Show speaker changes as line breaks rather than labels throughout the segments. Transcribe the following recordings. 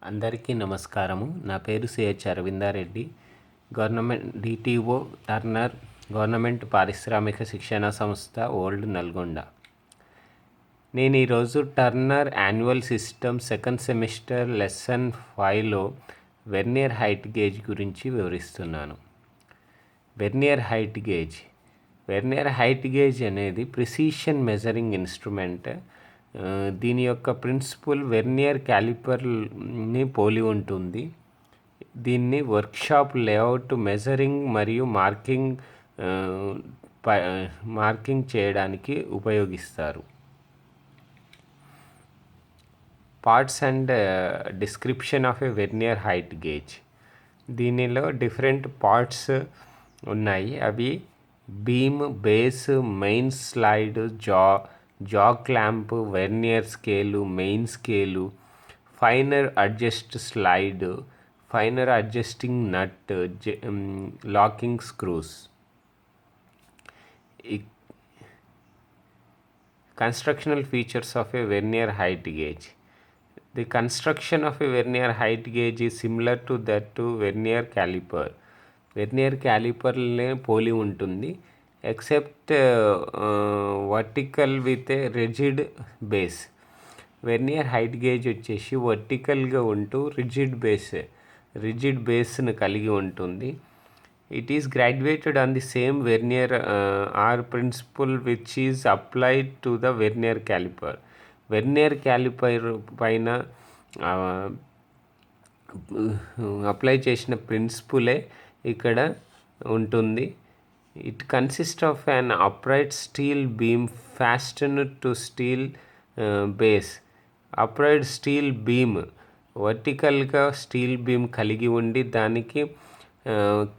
అందరికీ నమస్కారము. నా పేరు CH Aravinda Reddy. Government DTO turner government పారిశ్రామిక శిక్షణ సంస్థ ఓల్డ్ నల్గొండ. నేను ఈరోజు turner annual system second semester lesson 5లో వెర్నియర్ హైట్ గేజ్ గురించి వివరిస్తున్నాను. వెర్నియర్ హైట్ గేజ్ అనేది ప్రిసిషన్ మెజరింగ్ ఇన్స్ట్రుమెంట్. దీని యొక్క ప్రిన్సిపల్ వెర్నియర్ క్యాలిపర్ని పోలి ఉంటుంది. దీన్ని వర్క్షాప్ లేఅవుట్ మెజరింగ్ మరియు మార్కింగ్ చేయడానికి ఉపయోగిస్తారు. Parts and description of a vernier height gauge. దీనిలో డిఫరెంట్ పార్ట్స్ ఉన్నాయి. అవి beam, base, main slide, jaw clamp, vernier scale, main scale, finer adjust slide, finer adjusting nut, locking screws. Constructional features of a vernier height gauge. The construction of a vernier height gauge is similar to that to vernier caliper. Vernier క్యాలిపర్లే పోలి ఉంటుంది, except vertical with a rigid base. Vernier height gauge వచ్చేసి వర్టికల్గా ఉంటూ rigid బేస్ను కలిగి ఉంటుంది. It is graduated on the same vernier or principle which is applied to the vernier caliper. Vernier caliper పైన అప్లై చేసిన ప్రిన్సిపులే ఇక్కడ ఉంటుంది. It consist of an upright steel beam fastened to steel base. Upright steel beam వర్టికల్గా steel beam కలిగి ఉండి దానికి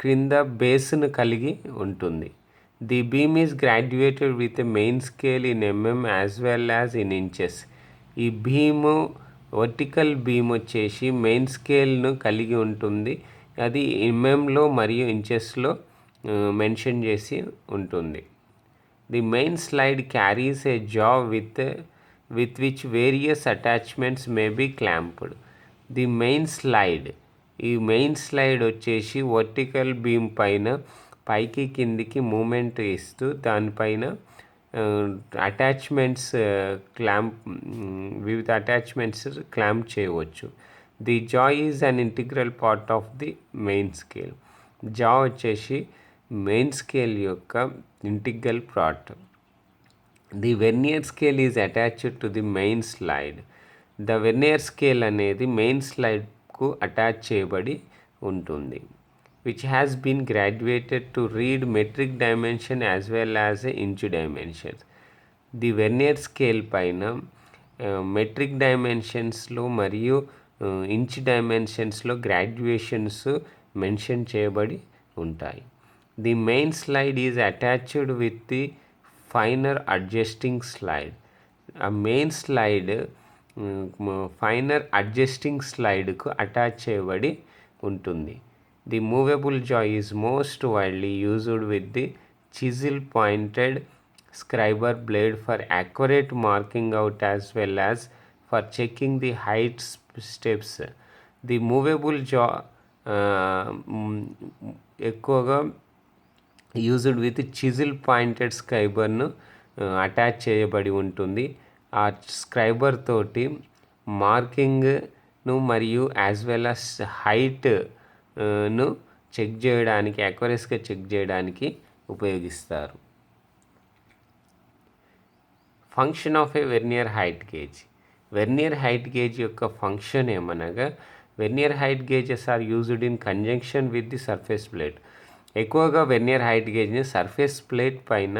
క్రింద బేస్ను కలిగి ఉంటుంది. The beam is graduated with a main scale in as well as in inches. ఈ బీము వర్టికల్ బీమ్ వచ్చేసి main స్కేల్ను కలిగి ఉంటుంది. అది ఎంఎంలో మరియు ఇంచెస్లో మెన్షన్ చేసి ఉంటుంది. The main slide carries a jaw with which various attachments may be clamped. The main slide వచ్చేసి వర్టికల్ బీమ్ పైన పైకి కిందికి మూమెంట్ ఇస్తూ దానిపైన వివిధ అటాచ్మెంట్స్ క్లాంప్ చేయవచ్చు. The jaw is an integral part of the main scale. Jaw వచ్చేసి main scale యొక్క integral part. The vernier scale is attached to the main slide. The vernier scale అనేది మెయిన్ స్లైడ్కు attach చేయబడి ఉంటుంది. Which has been graduated to read metric dimension as well as inch dimension. The vernier scale పైన metric డైమెన్షన్స్లో మరియు inch డైమెన్షన్స్లో graduations mention చేయబడి ఉంటాయి. The main slide is attached with the finer adjusting slide. ఆ main slide finer adjusting స్లైడ్కు attach చేయబడి ఉంటుంది. ది మూవబుల్ జా is most widely used with the chisel pointed scriber blade for accurate marking out as well as for checking the height steps. The movable jaw ఎక్కువగా used with chisel pointed స్క్రైబర్ను attach చేయబడి ఉంటుంది. ఆ scriber తోటి మార్కింగ్ను మరియు as well as హైట్ను check చేయడానికి, యాక్యురసీగా చెక్ చేయడానికి ఉపయోగిస్తారు. Function of a vernier height gauge. Vernier height gauge యొక్క ఫంక్షన్ ఏమనగా, vernier height gauges are used in conjunction with the surface plate. ఎక్కువగా వెర్నియర్ హైట్ గేజ్ని సర్ఫేస్ ప్లేట్ పైన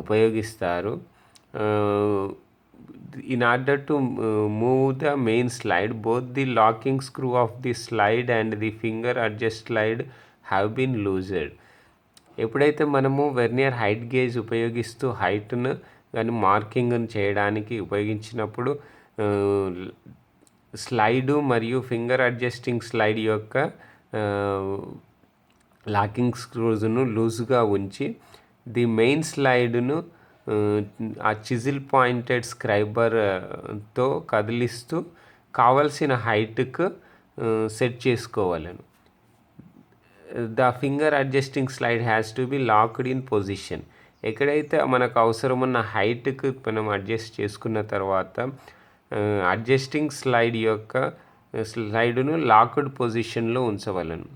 ఉపయోగిస్తారు. In order to move the main slide, both the locking screw of the slide and the finger adjust slide have been loosed. ఎప్పుడైతే మనము vernier height gauge ఉపయోగిస్తూ హైట్ను కానీ marking చేయడానికి ఉపయోగించినప్పుడు స్లైడు మరియు ఫింగర్ అడ్జస్టింగ్ స్లైడ్ యొక్క లాకింగ్ స్క్రూస్ను లూజ్గా ఉంచి ది మెయిన్ స్లైడ్ను ఆ చిజిల్ పాయింటెడ్ స్క్రైబర్తో కదిలిస్తూ కావలసిన హైట్కు సెట్ చేసుకోవాలను. The finger adjusting slide has to be locked in position. ఎక్కడైతే మనకు అవసరం ఉన్న హైట్కి మనం అడ్జస్ట్ చేసుకున్న తర్వాత అడ్జస్టింగ్ స్లైడ్ యొక్క స్లైడును లాక్డ్ పొజిషన్లో ఉంచవలను.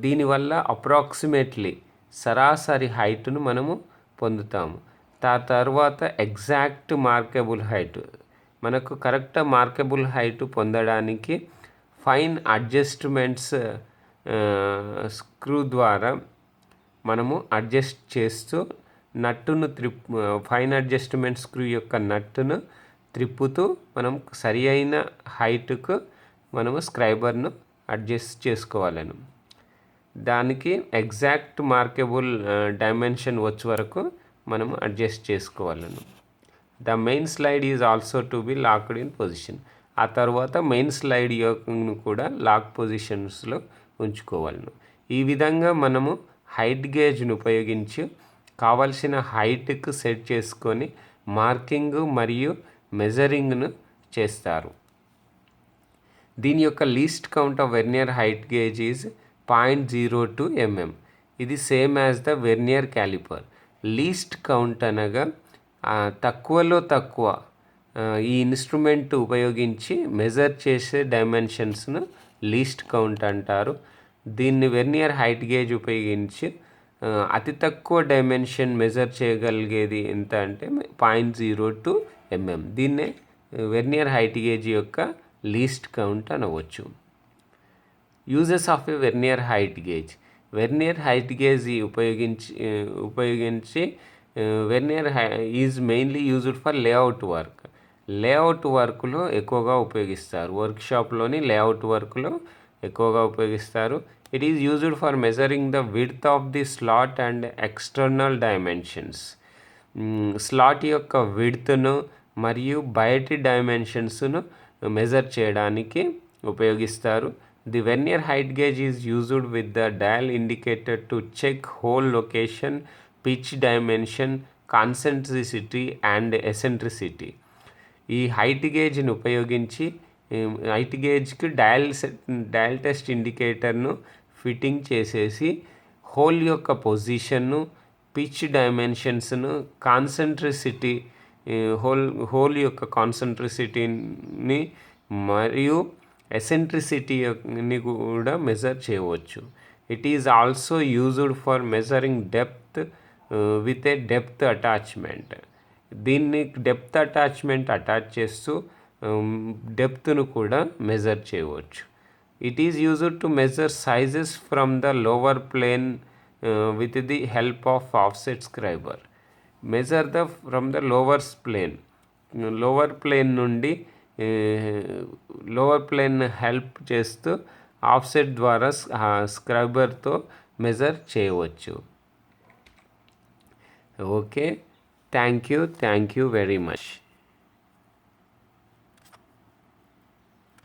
దీనివల్ల అప్రాక్సిమేట్లీ సరాసరి హైట్ను మనము పొందుతాము. తర్వాత ఎగ్జాక్ట్ మార్కబుల్ హైట్, మనకు కరెక్ట్ మార్కబుల్ హైట్ పొందడానికి ఫైన్ అడ్జస్ట్మెంట్స్ స్క్రూ ద్వారా మనము అడ్జస్ట్ చేస్తూ నట్టును ఫైన్ అడ్జస్ట్మెంట్ స్క్రూ యొక్క నట్టును త్రిప్పుతూ మనం సరి అయిన హైట్కు మనము స్క్రైబర్ను అడ్జస్ట్ చేసుకోవాలను. దానికి ఎగ్జాక్ట్ మార్కబుల్ డైమెన్షన్ వచ్చే వరకు మనము అడ్జస్ట్ చేసుకోవాలను. The main slide is also to be locked in position. ఆ తర్వాత మెయిన్ స్లైడ్ యొక్కను కూడా లాక్ పొజిషన్స్లో ఉంచుకోవాలను. ఈ విధంగా మనము హైట్ గేజ్ను ఉపయోగించి కావలసిన హైట్కు సెట్ చేసుకొని మార్కింగ్ మరియు మెజరింగ్ను చేస్తారు. దీని యొక్క least count of vernier height gauge is 0.02 mm. ఇది same as the vernier calliper. Least count అనగా తక్కువలో తక్కువ ఈ ఇన్స్ట్రుమెంట్ ఉపయోగించి మెజర్ చేసే డైమెన్షన్స్ను లీస్ట్ కౌంట్ అంటారు. దీన్ని వెర్నియర్ హైట్ గేజ్ ఉపయోగించి అతి తక్కువ డైమెన్షన్ మెజర్ చేయగలిగేది ఎంత అంటే 0.02 mm. దీన్నే వెర్నియర్ హైట్ గేజ్ యొక్క లీస్ట్ కౌంట్ అనవచ్చు. Uses of a vernier height gauge. Vernier height gauge ఉపయోగించి vernier is mainly used for layout work. Layout వర్క్లో ఎక్కువగా ఉపయోగిస్తారు. వర్క్షాప్లోని లేఅవుట్ వర్క్లో ఎక్కువగా ఉపయోగిస్తారు. It is used for measuring the width of the slot and external dimensions. Slot యొక్క విడ్త్ను మరియు బయటి డైమెన్షన్స్ను మెజర్ చేయడానికి ఉపయోగిస్తారు. The vernier height gauge is used with the dial indicator to check hole location, pitch dimension, concentricity and eccentricity. ఈ height గేజ్ని ఉపయోగించి height గేజ్కి dial test ఇండికేటర్ను fitting చేసేసి whole యొక్క పొజిషన్ను, పిచ్ డైమెన్షన్స్ను, కాన్సంట్రిసిటీ హోల్ యొక్క కాన్సంట్రిసిటీని మరియు ఎసెంట్రిసిటీని కూడా మెజర్ చేయవచ్చు. It is also used for measuring depth with a depth attachment. దీన్ని depth attachment attach చేస్తూ డెప్త్ను కూడా మెజర్ చేయవచ్చు. It is used to measure sizes from the lower plane with the help of offset scriber. Measure from the lower plane నుండి lower plane help చేస్తూ offset ద్వారా స్క్రైబర్తో measure చేయవచ్చు. Okay, thank you very much.